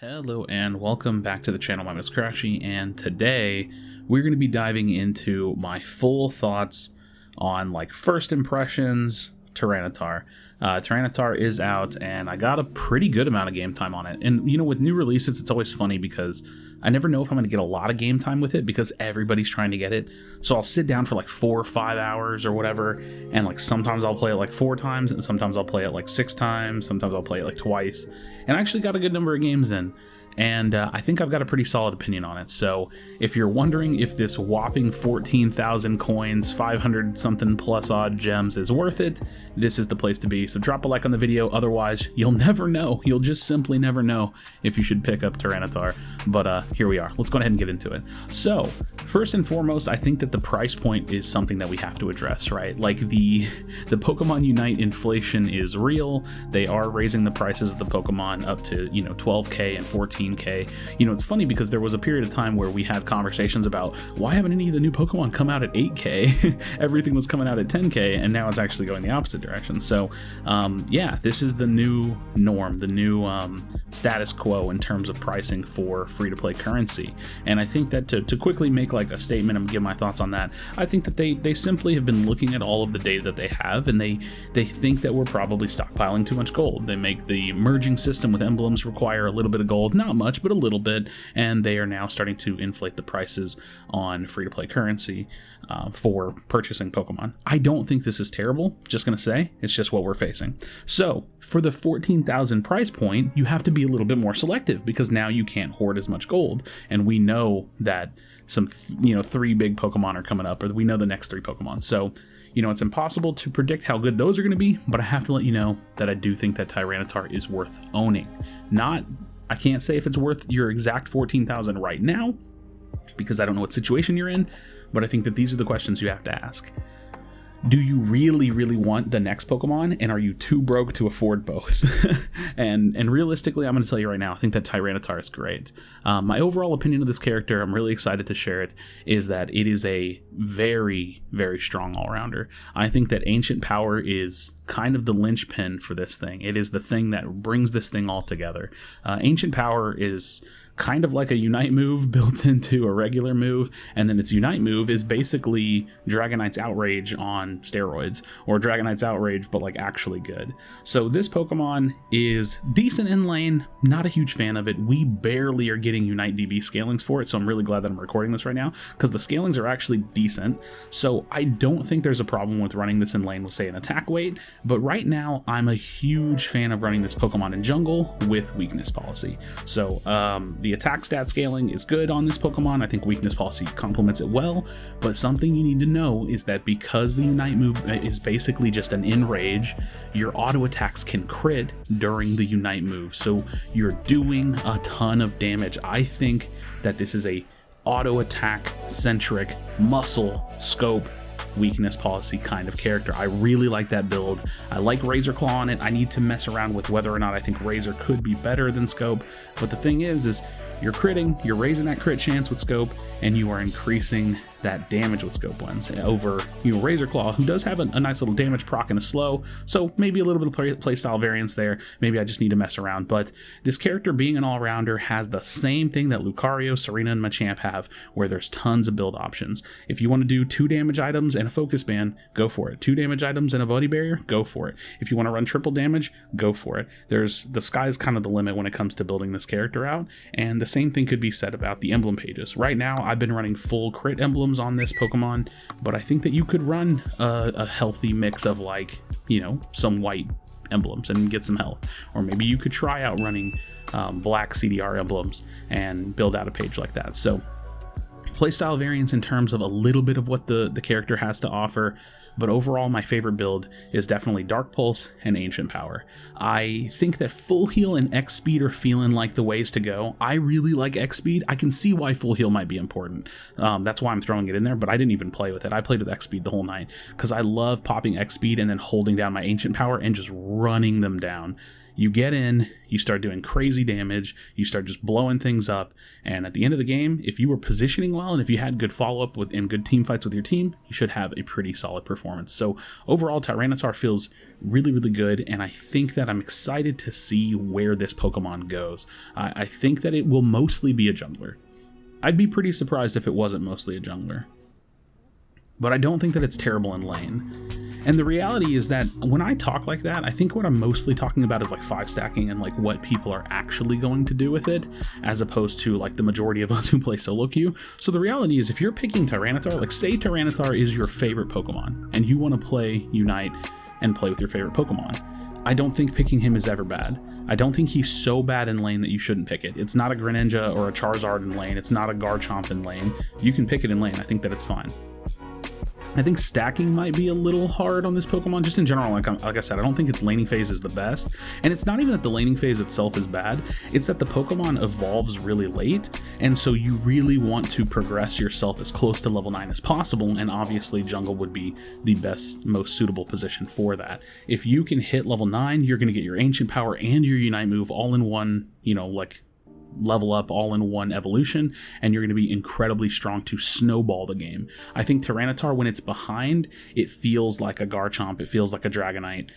Hello and welcome back to the channel. My name is Krashy, and today we're going to be diving into my full thoughts on first impressions Tyranitar. Tyranitar is out and I got a pretty good amount of game time on it. And with new releases, it's always funny because I never know if I'm going to get a lot of game time with it because everybody's trying to get it. So I'll sit down for 4 or 5 hours or whatever, and sometimes I'll play it 4 times, and sometimes I'll play it 6 times, sometimes I'll play it twice. And I actually got a good number of games in. And I think I've got a pretty solid opinion on it. So if you're wondering if this whopping 14,000 coins, 500 something plus odd gems is worth it, this is the place to be. So drop a like on the video. Otherwise, you'll never know. You'll just simply never know if you should pick up Tyranitar. But here we are. Let's go ahead and get into it. So first and foremost, I think that the price point is something that we have to address, right? The Pokemon Unite inflation is real. They are raising the prices of the Pokemon up to 12K and 14K. It's funny because there was a period of time where we had conversations about why haven't any of the new Pokemon come out at 8K? Everything was coming out at 10K, and now it's actually going the opposite direction. So yeah, this is the new norm, the new status quo in terms of pricing for free-to-play currency. And I think that to quickly make a statement and give my thoughts on that, I think that they simply have been looking at all of the data that they have, and they think that we're probably stockpiling too much gold. They make the merging system with emblems require a little bit of gold, not much, but a little bit, and they are now starting to inflate the prices on free-to-play currency for purchasing Pokemon. I don't think this is terrible, just gonna say, it's just what we're facing. So for the 14,000 price point, you have to be a little bit more selective because now you can't hoard as much gold, and we know that some 3 big Pokemon are coming up, or we know the next 3 Pokemon. So it's impossible to predict how good those are going to be, but I have to let you know that I do think that Tyranitar is worth owning. I can't say if it's worth your exact 14,000 right now, because I don't know what situation you're in, but I think that these are the questions you have to ask. Do you really, really want the next Pokemon, and are you too broke to afford both? and realistically, I'm going to tell you right now, I think that Tyranitar is great. My overall opinion of this character, I'm really excited to share it, is that it is a very, very strong all-rounder. I think that Ancient Power is kind of the linchpin for this thing. It is the thing that brings this thing all together. Ancient Power is kind of like a Unite move built into a regular move, and then its Unite move is basically Dragonite's Outrage on steroids, or Dragonite's Outrage but actually good. So this Pokemon is decent in lane, not a huge fan of it. We barely are getting Unite DB scalings for it, so I'm really glad that I'm recording this right now because the scalings are actually decent. So I don't think there's a problem with running this in lane with, say, an attack weight, but right now I'm a huge fan of running this Pokemon in jungle with weakness policy. So the attack stat scaling is good on this Pokemon. I think weakness policy complements it well, but something you need to know is that because the Unite move is basically just an Enrage, your auto attacks can crit during the Unite move, so you're doing a ton of damage. I think that this is a auto attack centric muscle scope weakness policy kind of character. I really like that build. I like Razor Claw on it. I need to mess around with whether or not I think Razor could be better than Scope, but the thing is you're critting, you're raising that crit chance with Scope, and you are increasing that damage with Scope Lens over Razor Claw, who does have a nice little damage proc and a slow, so maybe a little bit of playstyle variance there. Maybe I just need to mess around, but this character being an all-rounder has the same thing that Lucario, Serena, and Machamp have, where there's tons of build options. If you want to do 2 damage items and a focus band, go for it. 2 damage items and a buddy barrier, go for it. If you want to run triple damage, go for it. The sky's kind of the limit when it comes to building this character out, and the same thing could be said about the emblem pages. Right now, I've been running full crit emblems on this Pokemon, but I think that you could run a healthy mix of some white emblems and get some health, or maybe you could try out running black CDR emblems and build out a page like that. So playstyle variance in terms of a little bit of what the character has to offer, but overall my favorite build is definitely Dark Pulse and Ancient Power. I think that Full Heal and Xspeed are feeling like the ways to go. I really like Xspeed. I can see why Full Heal might be important. That's why I'm throwing it in there, but I didn't even play with it. I played with Xspeed the whole night because I love popping Xspeed and then holding down my Ancient Power and just running them down. You get in, you start doing crazy damage, you start just blowing things up, and at the end of the game, if you were positioning well and if you had good follow-up and good team fights with your team, you should have a pretty solid performance. So overall, Tyranitar feels really, really good, and I think that I'm excited to see where this Pokemon goes. I think that it will mostly be a jungler. I'd be pretty surprised if it wasn't mostly a jungler. But I don't think that it's terrible in lane. And the reality is that when I talk like that, I think what I'm mostly talking about is like 5-stacking and like what people are actually going to do with it, as opposed to like the majority of us who play solo queue. So the reality is, if you're picking Tyranitar, like say Tyranitar is your favorite Pokemon and you want to play Unite and play with your favorite Pokemon, I don't think picking him is ever bad. I don't think he's so bad in lane that you shouldn't pick it. It's not a Greninja or a Charizard in lane. It's not a Garchomp in lane. You can pick it in lane. I think that it's fine. I think stacking might be a little hard on this Pokemon, just in general. Like I said, I don't think its laning phase is the best. And it's not even that the laning phase itself is bad, it's that the Pokemon evolves really late, and so you really want to progress yourself as close to level 9 as possible, and obviously jungle would be the best, most suitable position for that. If you can hit level 9, you're going to get your Ancient Power and your Unite move all in one, you know, like level up all in one evolution, and you're going to be incredibly strong to snowball the game. I think Tyranitar, when it's behind, it feels like a Garchomp, it feels like a Dragonite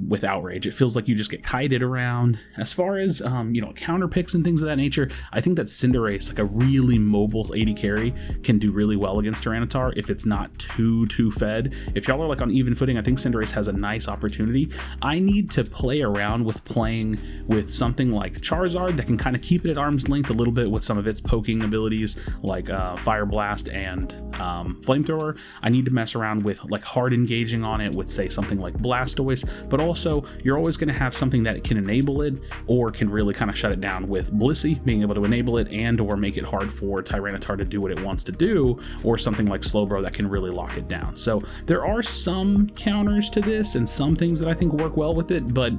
with Outrage. It feels like you just get kited around. As far as you know, counter picks and things of that nature, I think that Cinderace, like a really mobile AD carry, can do really well against Tyranitar if it's not too fed. If y'all are like on even footing, I think Cinderace has a nice opportunity. I need to play around with playing with something like Charizard that can kind of keep it at arm's length a little bit with some of its poking abilities like Fire Blast and Flamethrower. I need to mess around with like hard engaging on it with, say, something like Blastoise, but also you're always going to have something that can enable it or can really kind of shut it down, with Blissey being able to enable it and or make it hard for Tyranitar to do what it wants to do, or something like Slowbro that can really lock it down. So there are some counters to this and some things that I think work well with it, but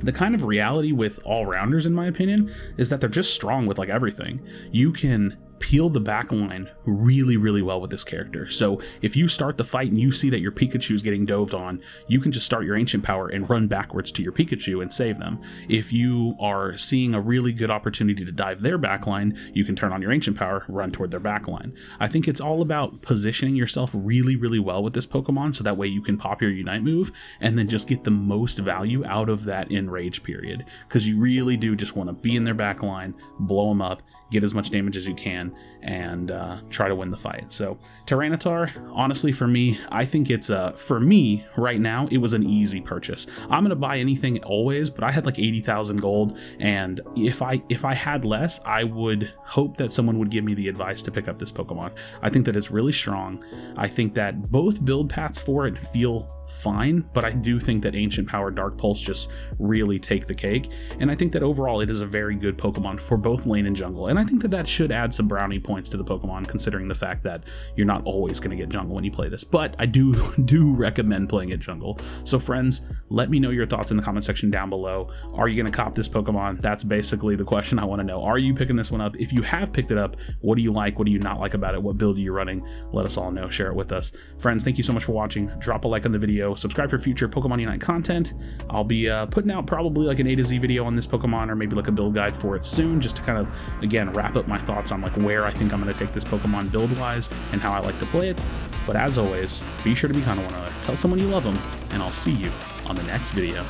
the kind of reality with all-rounders, in my opinion, is that they're just strong with like everything. You can peel the back line really, really well with this character. So if you start the fight and you see that your Pikachu is getting doved on, you can just start your Ancient Power and run backwards to your Pikachu and save them. If you are seeing a really good opportunity to dive their backline, you can turn on your Ancient Power, run toward their backline. I think it's all about positioning yourself really, really well with this Pokemon, so that way you can pop your Unite move and then just get the most value out of that Enrage period, because you really do just want to be in their backline, blow them up, get as much damage as you can, and try to win the fight. So Tyranitar, honestly, for me, I think it's for me right now, it was an easy purchase. I'm gonna buy anything always, but I had like 80,000 gold, and if I had less, I would hope that someone would give me the advice to pick up this Pokemon. I think that it's really strong. I think that both build paths for it feel fine, but I do think that Ancient Power, Dark Pulse just really take the cake, and I think that overall it is a very good Pokemon for both lane and jungle, and I think that that should add some brownie points to the Pokemon, considering the fact that you're not always going to get jungle when you play this, but I do recommend playing it jungle. So friends, let me know your thoughts in the comment section down below. Are you going to cop this Pokemon? That's basically the question I want to know. Are you picking this one up? If you have picked it up, what do you like? What do you not like about it? What build are you running? Let us all know. Share it with us. Friends, thank you so much for watching. Drop a like on the video. Subscribe for future Pokemon Unite content. I'll be putting out probably like an A to Z video on this Pokemon, or maybe like a build guide for it soon, just to kind of, again, wrap up my thoughts on like where I think I'm going to take this Pokemon build-wise and how I like to play it. But as always, be sure to be kind to one another. Tell someone you love them, and I'll see you on the next video.